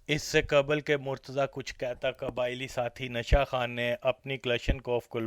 اس سے قبل کہ مرتضی کچھ کہتا، قبائلی ساتھی نشا خان نے اپنی کلاشنکوف کو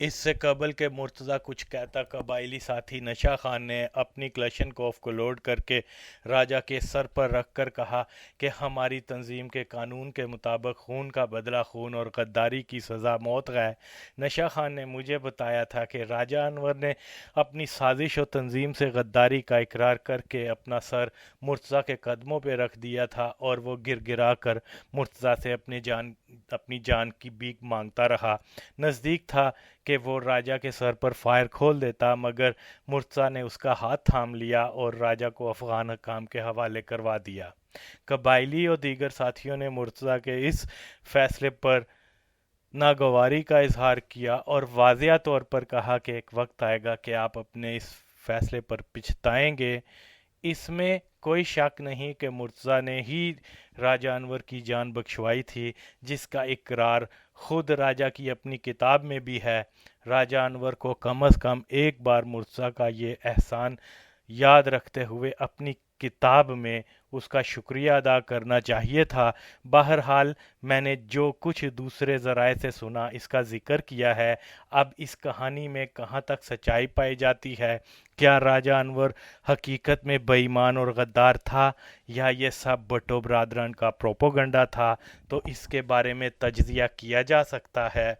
اس سے قبل کہ مرتضی کچھ کہتا، قبائلی ساتھی نشا خان نے اپنی کلاشنکوف کو لوڈ کر کے راجا کے سر پر رکھ کر کہا کہ ہماری تنظیم کے قانون کے مطابق خون کا بدلہ خون اور غداری کی سزا موت ہے۔ نشا خان نے مجھے بتایا تھا کہ راجہ انور نے اپنی سازش و تنظیم سے غداری کا اقرار کر کے اپنا سر مرتضی کے قدموں پہ رکھ دیا تھا، اور وہ گر گرا کر مرتضی سے اپنی جان کی بھیک مانگتا رہا۔ نزدیک تھا کہ وہ راجہ کے سر پر فائر کھول دیتا، مگر مرتضی نے اس کا ہاتھ تھام لیا اور راجہ کو افغان حکام کے حوالے کروا دیا۔ قبائلی اور دیگر ساتھیوں نے مرتضی کے اس فیصلے پر ناگواری کا اظہار کیا اور واضح طور پر کہا کہ ایک وقت آئے گا کہ آپ اپنے اس فیصلے پر پچھتائیں گے۔ اس میں کوئی شک نہیں کہ مرتضی نے ہی راجہ انور کی جان بخشوائی تھی، جس کا اقرار خود راجہ کی اپنی کتاب میں بھی ہے۔ راجہ انور کو کم از کم ایک بار مرتضی کا یہ احسان یاد رکھتے ہوئے اپنی کتاب میں اس کا شکریہ ادا کرنا چاہیے تھا۔ بہرحال میں نے جو کچھ دوسرے ذرائع سے سنا اس کا ذکر کیا ہے۔ اب اس کہانی میں کہاں تک سچائی پائی جاتی ہے؟ کیا راجہ انور حقیقت میں بے ایمان اور غدار تھا، یا یہ سب بھٹو برادران کا پروپیگنڈا تھا؟ تو اس کے بارے میں تجزیہ کیا جا سکتا ہے۔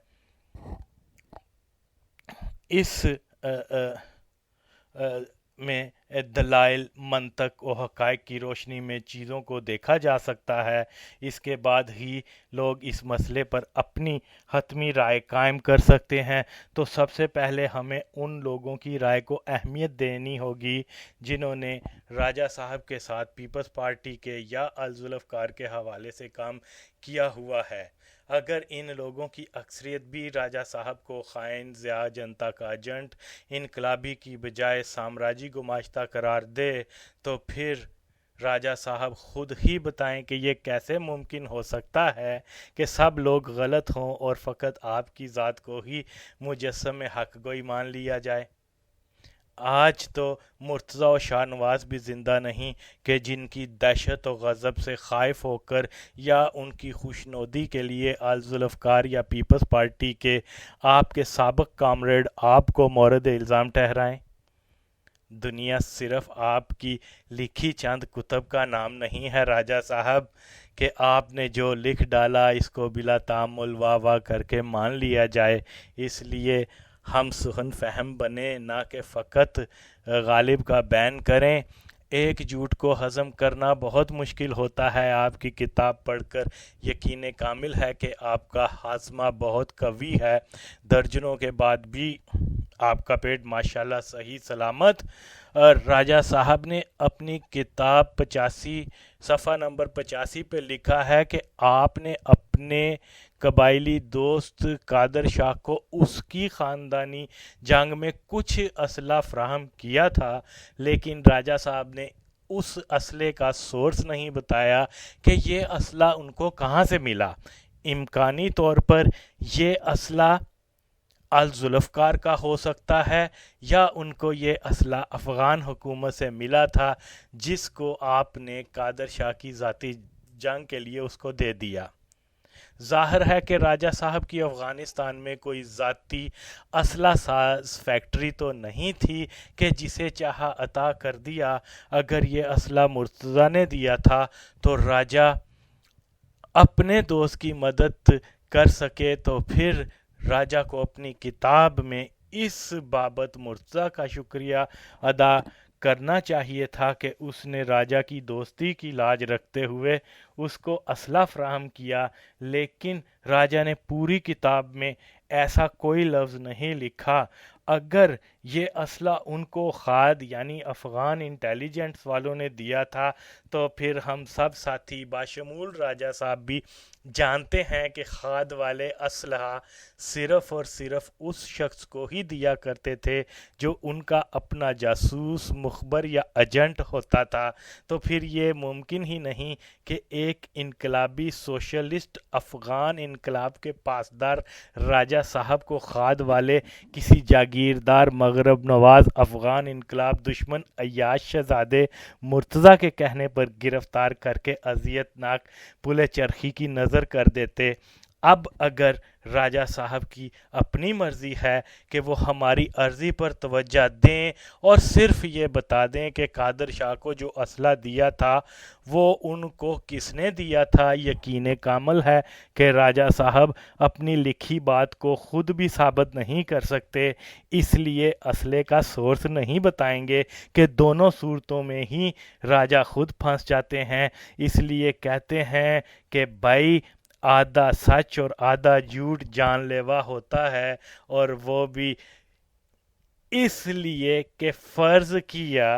اس میں دلائل، منطق و حقائق کی روشنی میں چیزوں کو دیکھا جا سکتا ہے۔ اس کے بعد ہی لوگ اس مسئلے پر اپنی حتمی رائے قائم کر سکتے ہیں۔ تو سب سے پہلے ہمیں ان لوگوں کی رائے کو اہمیت دینی ہوگی جنہوں نے راجہ صاحب کے ساتھ پیپلز پارٹی کے یا الذوالافکار کے حوالے سے کام کیا ہوا ہے۔ اگر ان لوگوں کی اکثریت بھی راجہ صاحب کو خائن، ضیاع، جنتا کا ایجنٹ، انقلابی کی بجائے سامراجی گماشتہ قرار دے، تو پھر راجہ صاحب خود ہی بتائیں کہ یہ کیسے ممکن ہو سکتا ہے کہ سب لوگ غلط ہوں اور فقط آپ کی ذات کو ہی مجسم حق گوئی مان لیا جائے۔ آج تو مرتضی و شاہ نواز بھی زندہ نہیں کہ جن کی دہشت و غضب سے خائف ہو کر یا ان کی خوشنودی کے لیے الذوالافکار یا پیپلز پارٹی کے آپ کے سابق کامریڈ آپ کو مورد الزام ٹھہرائیں۔ دنیا صرف آپ کی لکھی چند کتب کا نام نہیں ہے راجہ صاحب، کہ آپ نے جو لکھ ڈالا اس کو بلا تامل واہ واہ کر کے مان لیا جائے۔ اس لیے ہم سخن فہم بنیں، نہ کہ فقط غالب کا بین کریں۔ ایک جھوٹ کو ہضم کرنا بہت مشکل ہوتا ہے۔ آپ کی کتاب پڑھ کر یقین کامل ہے کہ آپ کا ہاضمہ بہت قوی ہے۔ درجنوں کے بعد بھی آپ کا پیٹ ماشاءاللہ صحیح سلامت۔ راجہ صاحب نے اپنی کتاب 85 صفحہ نمبر 85 پہ لکھا ہے کہ آپ نے اپنے قبائلی دوست قادر شاہ کو اس کی خاندانی جنگ میں کچھ اسلحہ فراہم کیا تھا، لیکن راجہ صاحب نے اس اسلحے کا سورس نہیں بتایا کہ یہ اسلحہ ان کو کہاں سے ملا۔ امکانی طور پر یہ اسلحہ الذوالافکار کا ہو سکتا ہے، یا ان کو یہ اسلحہ افغان حکومت سے ملا تھا، جس کو آپ نے قادر شاہ کی ذاتی جنگ کے لیے اس کو دے دیا۔ ظاہر ہے کہ راجہ صاحب کی افغانستان میں کوئی ذاتی اسلحہ ساز فیکٹری تو نہیں تھی کہ جسے چاہا عطا کر دیا۔ اگر یہ اسلحہ مرتضی نے دیا تھا تو راجہ اپنے دوست کی مدد کر سکے تو پھر راجہ کو اپنی کتاب میں اس بابت مرتضی کا شکریہ ادا کرنا چاہیے تھا کہ اس نے راجہ کی دوستی کی لاج رکھتے ہوئے اس کو اسلحہ فراہم کیا، لیکن راجہ نے پوری کتاب میں ایسا کوئی لفظ نہیں لکھا۔ اگر یہ اسلحہ ان کو خاد یعنی افغان انٹیلیجنس والوں نے دیا تھا تو پھر ہم سب ساتھی باشمول راجہ صاحب بھی جانتے ہیں کہ خاد والے اسلحہ صرف اور صرف اس شخص کو ہی دیا کرتے تھے جو ان کا اپنا جاسوس، مخبر یا ایجنٹ ہوتا تھا۔ تو پھر یہ ممکن ہی نہیں کہ ایک انقلابی سوشلسٹ افغان انقلاب کے پاسدار راجہ صاحب کو خاد والے کسی جاگیردار مغرب مغرب نواز افغان انقلاب دشمن عیاش شہزادے مرتضیٰ کے کہنے پر گرفتار کر کے اذیت ناک پلے چرخی کی نظر کر دیتے۔ اب اگر راجہ صاحب کی اپنی مرضی ہے کہ وہ ہماری عرضی پر توجہ دیں اور صرف یہ بتا دیں کہ قادر شاہ کو جو اسلحہ دیا تھا وہ ان کو کس نے دیا تھا، یقین کامل ہے کہ راجہ صاحب اپنی لکھی بات کو خود بھی ثابت نہیں کر سکتے، اس لیے اسلحے کا سورس نہیں بتائیں گے کہ دونوں صورتوں میں ہی راجہ خود پھنس جاتے ہیں۔ اس لیے کہتے ہیں کہ بھائی آدھا سچ اور آدھا جھوٹ جان لیوا ہوتا ہے، اور وہ بھی اس لیے کہ فرض کیا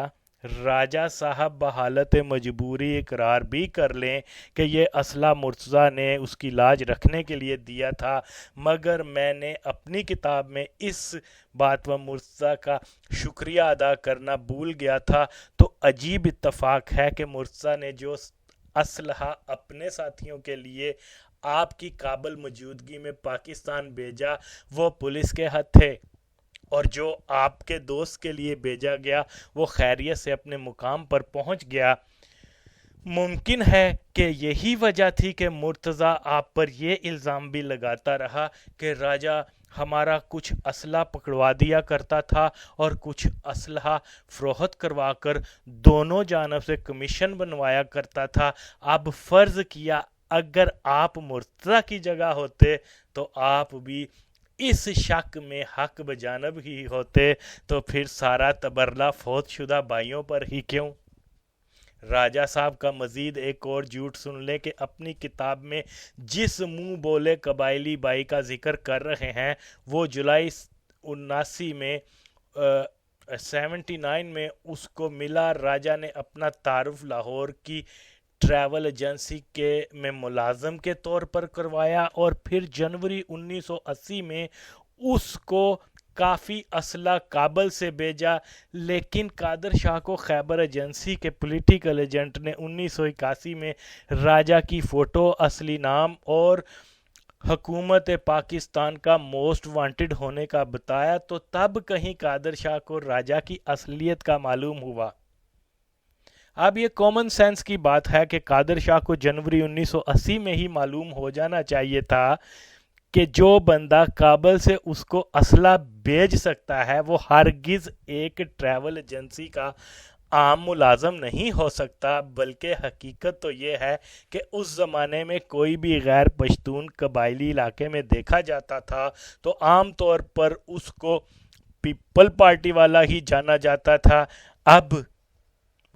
راجہ صاحب بحالت مجبوری اقرار بھی کر لیں کہ یہ اسلحہ مرتضیٰ نے اس کی لاج رکھنے کے لیے دیا تھا، مگر میں نے اپنی کتاب میں اس بات پر مرتضیٰ کا شکریہ ادا کرنا بھول گیا تھا، تو عجیب اتفاق ہے کہ مرتضیٰ نے جو اسلحہ اپنے ساتھیوں کے لیے آپ کی کابل موجودگی میں پاکستان بھیجا وہ پولیس کے ہاتھ تھے، اور جو آپ کے دوست کے لیے بھیجا گیا وہ خیریت سے اپنے مقام پر پہنچ گیا۔ ممکن ہے کہ یہی وجہ تھی کہ مرتضیٰ آپ پر یہ الزام بھی لگاتا رہا کہ راجہ ہمارا کچھ اسلحہ پکڑوا دیا کرتا تھا اور کچھ اسلحہ فروخت کروا کر دونوں جانب سے کمیشن بنوایا کرتا تھا۔ اب فرض کیا اگر آپ مرتضیٰ کی جگہ ہوتے تو آپ بھی اس شک میں حق بجانب ہی ہوتے، تو پھر سارا تبرلہ فوت شدہ بھائیوں پر ہی کیوں؟ راجہ صاحب کا مزید ایک اور جھوٹ سن لیں کہ اپنی کتاب میں جس منہ بولے قبائلی بھائی کا ذکر کر رہے ہیں وہ جولائی 79 میں 79 میں اس کو ملا۔ راجہ نے اپنا تعارف لاہور کی ٹریول ایجنسی میں ملازم کے طور پر کروایا، اور پھر جنوری 1980 میں اس کو کافی اسلحہ کابل سے بھیجا، لیکن قادر شاہ کو خیبر ایجنسی کے پولیٹیکل ایجنٹ نے 1981 میں راجہ کی فوٹو، اصلی نام اور حکومت پاکستان کا موسٹ وانٹڈ ہونے کا بتایا، تو تب کہیں قادر شاہ کو راجہ کی اصلیت کا معلوم ہوا۔ اب یہ کامن سینس کی بات ہے کہ قادر شاہ کو جنوری 1980 میں ہی معلوم ہو جانا چاہیے تھا کہ جو بندہ کابل سے اس کو اسلحہ بھیج سکتا ہے وہ ہرگز ایک ٹریول ایجنسی کا عام ملازم نہیں ہو سکتا، بلکہ حقیقت تو یہ ہے کہ اس زمانے میں کوئی بھی غیر پشتون قبائلی علاقے میں دیکھا جاتا تھا تو عام طور پر اس کو پیپل پارٹی والا ہی جانا جاتا تھا۔ اب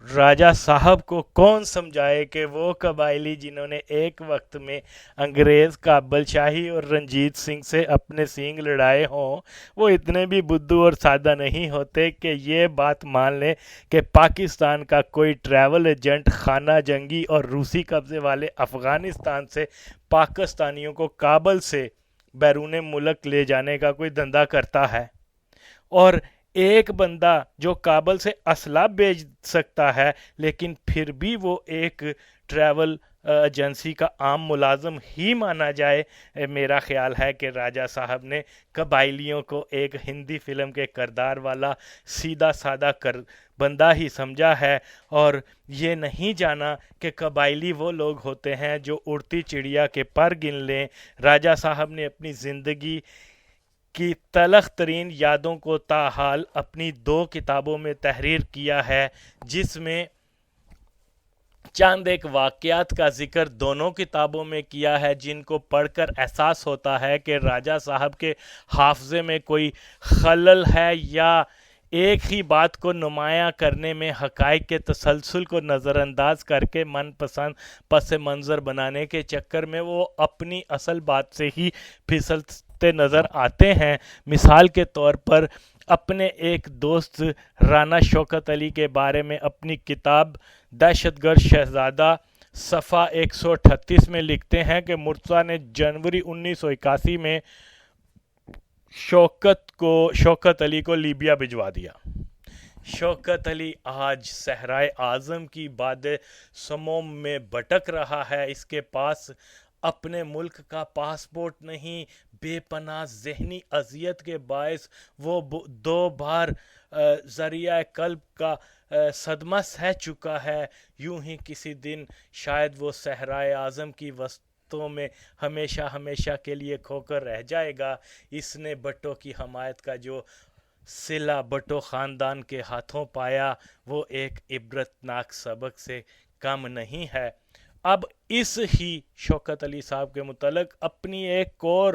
راجہ صاحب کو کون سمجھائے کہ وہ قبائلی جنہوں نے ایک وقت میں انگریز قابل شاہی اور رنجیت سنگھ سے اپنے سینگ لڑائے ہوں، وہ اتنے بھی بدھو اور سادہ نہیں ہوتے کہ یہ بات مان لیں کہ پاکستان کا کوئی ٹریول ایجنٹ خانہ جنگی اور روسی قبضے والے افغانستان سے پاکستانیوں کو کابل سے بیرون ملک لے جانے کا کوئی دھندا کرتا ہے، اور ایک بندہ جو کابل سے اسلحہ بھیج سکتا ہے لیکن پھر بھی وہ ایک ٹریول ایجنسی کا عام ملازم ہی مانا جائے۔ میرا خیال ہے کہ راجہ صاحب نے قبائلیوں کو ایک ہندی فلم کے کردار والا سیدھا سادہ بندہ ہی سمجھا ہے، اور یہ نہیں جانا کہ قبائلی وہ لوگ ہوتے ہیں جو اڑتی چڑیا کے پر گن لیں۔ راجہ صاحب نے اپنی زندگی کی تلخ ترین یادوں کو تاحال اپنی 2 کتابوں میں تحریر کیا ہے، جس میں چند ایک واقعات کا ذکر دونوں کتابوں میں کیا ہے جن کو پڑھ کر احساس ہوتا ہے کہ راجہ صاحب کے حافظے میں کوئی خلل ہے، یا ایک ہی بات کو نمایاں کرنے میں حقائق کے تسلسل کو نظر انداز کر کے من پسند پس منظر بنانے کے چکر میں وہ اپنی اصل بات سے ہی پھسلتے نظر آتے ہیں۔ مثال کے طور پر اپنے ایک دوست رانا شوکت علی کے بارے میں اپنی کتاب دہشت گرد شہزادہ صفحہ 138 میں لکھتے ہیں کہ مرتضیٰ نے جنوری 1981 میں شوکت علی کو لیبیا بھجوا دیا۔ شوکت علی آج صحرائے اعظم کی باد سموم میں بھٹک رہا ہے، اس کے پاس اپنے ملک کا پاسپورٹ نہیں، بے پناہ ذہنی اذیت کے باعث وہ 2 بار ذریعہ قلب کا صدمہ سہ چکا ہے۔ یوں ہی کسی دن شاید وہ صحرائے اعظم کی وسطوں میں ہمیشہ ہمیشہ کے لیے کھو کر رہ جائے گا۔ اس نے بھٹو کی حمایت کا جو صلہ بھٹو خاندان کے ہاتھوں پایا وہ ایک عبرتناک سبق سے کم نہیں ہے۔ اب اس ہی شوکت علی صاحب کے متعلق اپنی ایک اور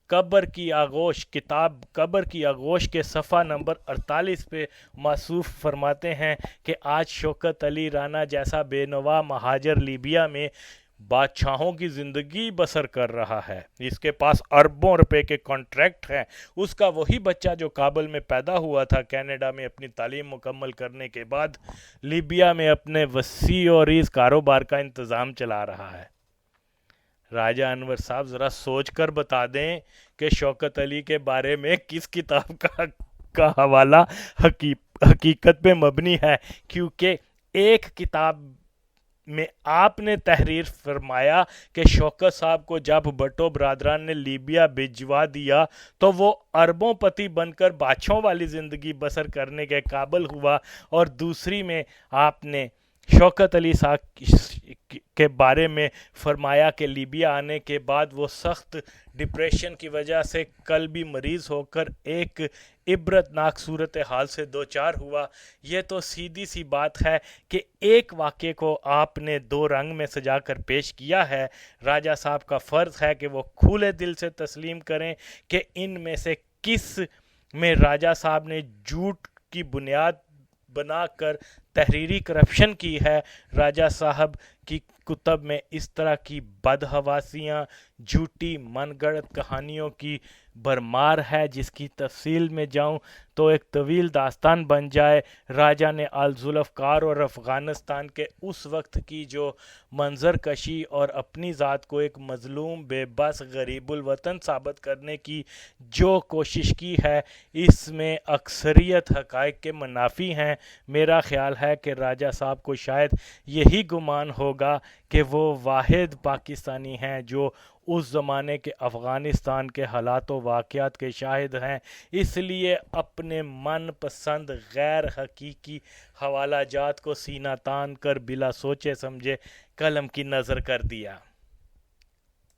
قبر کی آغوش کتاب قبر کی آغوش کے صفحہ نمبر 48 پہ موصوف فرماتے ہیں کہ آج شوکت علی رانا جیسا بے نوا مہاجر لیبیا میں بادشاہوں کی زندگی بسر کر رہا ہے۔ اس کے پاس اربوں روپے کے کانٹریکٹ ہیں۔ اس کا وہی بچہ جو کابل میں پیدا ہوا تھا کینیڈا میں اپنی تعلیم مکمل کرنے کے بعد لیبیا میں اپنے وسیع و عریض کاروبار کا انتظام چلا رہا ہے۔ راجہ انور صاحب ذرا سوچ کر بتا دیں کہ شوکت علی کے بارے میں کس کتاب کا حوالہ حقیقت پہ مبنی ہے، کیونکہ ایک کتاب میں آپ نے تحریر فرمایا کہ شوکت صاحب کو جب بھٹو برادران نے لیبیا بھجوا دیا تو وہ اربوں پتی بن کر بادشاہوں والی زندگی بسر کرنے کے قابل ہوا، اور دوسری میں آپ نے شوکت علی صاحب کے بارے میں فرمایا کہ لیبیا آنے کے بعد وہ سخت ڈپریشن کی وجہ سے قلبی مریض ہو کر ایک عبرتناک صورتحال سے دوچار ہوا۔ یہ تو سیدھی سی بات ہے کہ ایک واقعے کو آپ نے 2 رنگ میں سجا کر پیش کیا ہے۔ راجہ صاحب کا فرض ہے کہ وہ کھلے دل سے تسلیم کریں کہ ان میں سے کس میں راجہ صاحب نے جھوٹ کی بنیاد بنا کر تحریری کرپشن کی ہے۔ راجہ صاحب کی کتب میں اس طرح کی بدحواسیاں، جھوٹی من گڑت کہانیوں کی بھرمار ہے جس کی تفصیل میں جاؤں تو ایک طویل داستان بن جائے۔ راجہ نے الذوالفقار اور افغانستان کے اس وقت کی جو منظر کشی اور اپنی ذات کو ایک مظلوم بے بس غریب الوطن ثابت کرنے کی جو کوشش کی ہے اس میں اکثریت حقائق کے منافی ہیں۔ میرا خیال ہے کہ راجہ صاحب کو شاید یہی گمان ہوگا کہ وہ واحد پاکستانی ہیں جو اس زمانے کے افغانستان کے حالات و واقعات کے شاہد ہیں، اس لیے اپنے من پسند غیر حقیقی حوالہ جات کو سینہ تان کر بلا سوچے سمجھے قلم کی نظر کر دیا۔